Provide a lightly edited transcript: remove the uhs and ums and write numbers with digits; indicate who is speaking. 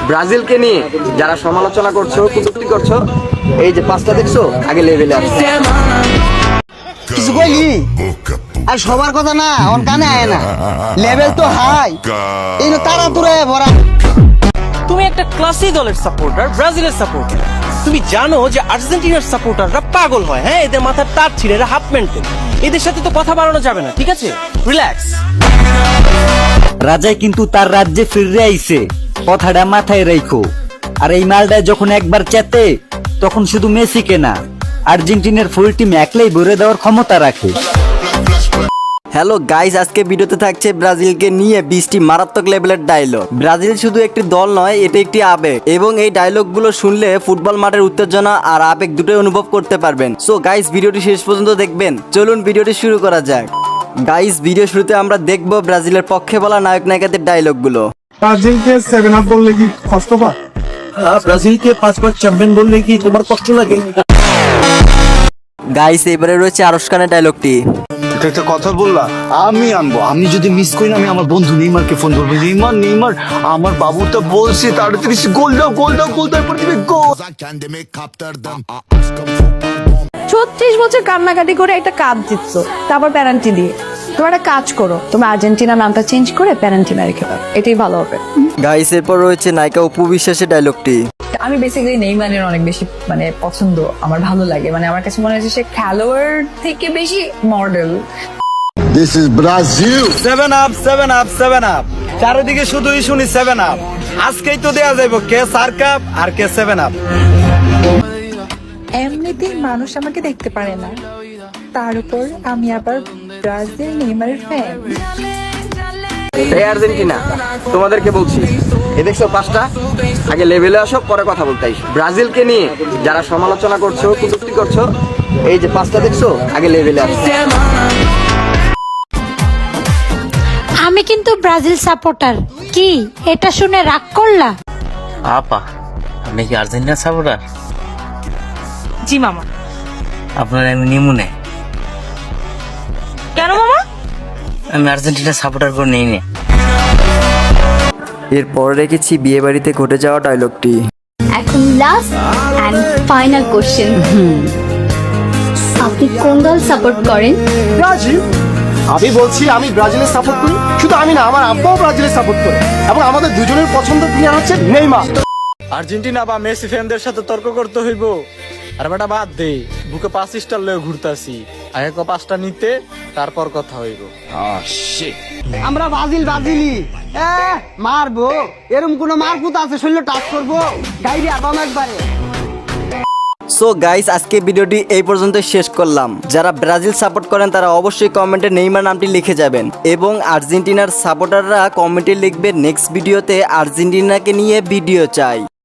Speaker 1: ব্রাজিলকে নিয়ে যারা সমালোচনা করছো, কটূক্তি করছো, এই যে পাঁচটা দেখছো, আগে লেভেলে আসো।
Speaker 2: কিছু কইলি আর সবার কথা না অন কানে আয় না, লেভেল তো হাই, এই তারা তুরে ভরা।
Speaker 3: তুমি একটা ক্লাসি দলের সাপোর্টার, ব্রাজিলের সাপোর্টার। তুমি জানো যে আর্জেন্টিনার সাপোর্টাররা পাগল হয়, হ্যাঁ, এদের মাথার তার ছিঁড়ে, এরা হাফ মেন্টেল। এদের সাথে তো কথা বাড়ানো যাবে না, ঠিক আছে? রিল্যাক্স।
Speaker 4: রাজাই কিন্তু তার রাজ্যে ফিরে আইছে, কথাটা মাথায় রাখো। আর এই মালটা যখন একবার চেতে, তখন শুধু মেসিকে না, আর্জেন্টিনার ফুল টিম একলাই ভরে দেওয়ার ক্ষমতা রাখে।
Speaker 1: হ্যালো গাইস, আজকে ভিডিওতে থাকছে ব্রাজিলকে নিয়ে 20টি মারাত্মক লেভেলের ডায়লগ। ব্রাজিল শুধু একটি দল নয়, এটা একটি আবেগ, এবং এই ডায়লগগুলো শুনলে ফুটবল মাঠের উত্তেজনা আর আবেগ দুটোই অনুভব করতে পারবেন। সো গাইস, ভিডিওটি শেষ পর্যন্ত দেখবেন। চলুন ভিডিওটি শুরু করা যাক। গাইস, ভিডিও শুরুতে আমরা দেখব ব্রাজিলের পক্ষে বলা নায়ক নায়িকাদের ডায়লগগুলো।
Speaker 5: ব্রাজিলকে 7 আপ বললে কি কষ্ট পায়?
Speaker 6: ব্রাজিলকে 5বার চ্যাম্পিয়ন বললে কি তোমার কষ্ট লাগে?
Speaker 1: গাইস, এবারে রয়েছে আরশ খানের ডায়লগটি।
Speaker 6: এটা একটা কথা বললা, আমি আনবো। আমি যদি মিস করি না, আমি আমার বন্ধু নেইমারকে ফোন করবো। নেইমার আমার বাবুটা বলছে তাড়াতাড়ি গোল দাও, গোল দাও, গোল দাও, এরপর দিবে গোল।
Speaker 7: 36 বছর কান্নাকাটি করে একটা কাপ জিতছো, তারপর প্যারান্টি দিয়ে। তোমার একটা কাজ করো, তুমি আর্জেন্টিনা নামটা চেঞ্জ করে প্যারান্টিনা রেখে দাও, এটাই ভালো হবে।
Speaker 1: গাইস, এরপর রয়েছে নায়িকা অপু বিশ্বাসের ডায়লগটি।
Speaker 8: আমি বেসিক্যালি নেইমারের অনেক বেশি পছন্দ, আমার ভালো লাগে। আমার কাছে মনে হচ্ছে সে খেলোয়াড় থেকে বেশি model.
Speaker 5: This is Brazil.
Speaker 6: 7 up, 7 up, 7 up. চারিদিকে শুধুই শুনি 7 আপ। আজকেই তো দেয়া যাইব কে সার কাপ আর কে 7 আপ।
Speaker 8: এমনিতেই মানুষ আমাকে দেখতে পারে না, তার উপর আমি আবার ব্রাজিল নেইমারের ফ্যান।
Speaker 1: এই আর্জেন্টিনা, তোমাদেরকে বলছি, এ দেখছো পাঁচটা, আগে লেভেলে আসো, পরে কথা বলতে আইসো। ব্রাজিলকে নিয়ে যারা সমালোচনা করছো, কটূক্তি করছো, এই যে পাঁচটা দেখছো, আগে লেভেলে আসো।
Speaker 9: আমি কিন্তু ব্রাজিল সাপোর্টার। কি এটা শুনে রাগ করলা?
Speaker 10: আপা, আপনি কি আর্জেন্টিনা সাপোর্টার?
Speaker 8: জি মামা।
Speaker 10: আপনার আমি নিমুনে।
Speaker 8: কেন মামা?
Speaker 10: আমি আর্জেন্টিনা সাপোর্টার করে নেই নে।
Speaker 1: এরপর রেখেছি বিয়ে বাড়িতে ঘটে যাওয়া ডায়লগটি।
Speaker 9: এখন লাস্ট এন্ড ফাইনাল কোশ্চেন, আপনি কোন দল সাপোর্ট করেন?
Speaker 5: ব্রাজিল। আমি বলছি আমি ব্রাজিলের সাপোর্ট করি, শুধু আমি না, আমার আব্বাও ব্রাজিলের সাপোর্ট করে, এবং আমাদের দুজনের পছন্দের প্লেয়ার হচ্ছে নেইমার।
Speaker 6: আর্জেন্টিনা বা মেসি ফ্যানদের সাথে তর্ক করতে হইব? আর বেটা বাদ দে, বুকে 5 স্টার লয়ে ঘুরতাছি, আগে 5টা নিতে, তারপর কথা হইব।
Speaker 2: আমরা ব্রাজিলি মারবো, এরকম কোন মারপুত আছে শরীরে টাচ করবো, গাইরে আবাম একবারে।
Speaker 1: সো গাইস, আজকে ভিডিওটি এই পর্যন্ত শেষ করলাম। যারা ব্রাজিল সাপোর্ট করেন তারা অবশ্যই কমেন্টে নেইমার নামটি লিখে যাবেন, এবং আর্জেন্টিনার সাপোর্টাররা কমেন্টে লিখবে নেক্সট ভিডিওতে আর্জেন্টিনাকে নিয়ে ভিডিও চাই।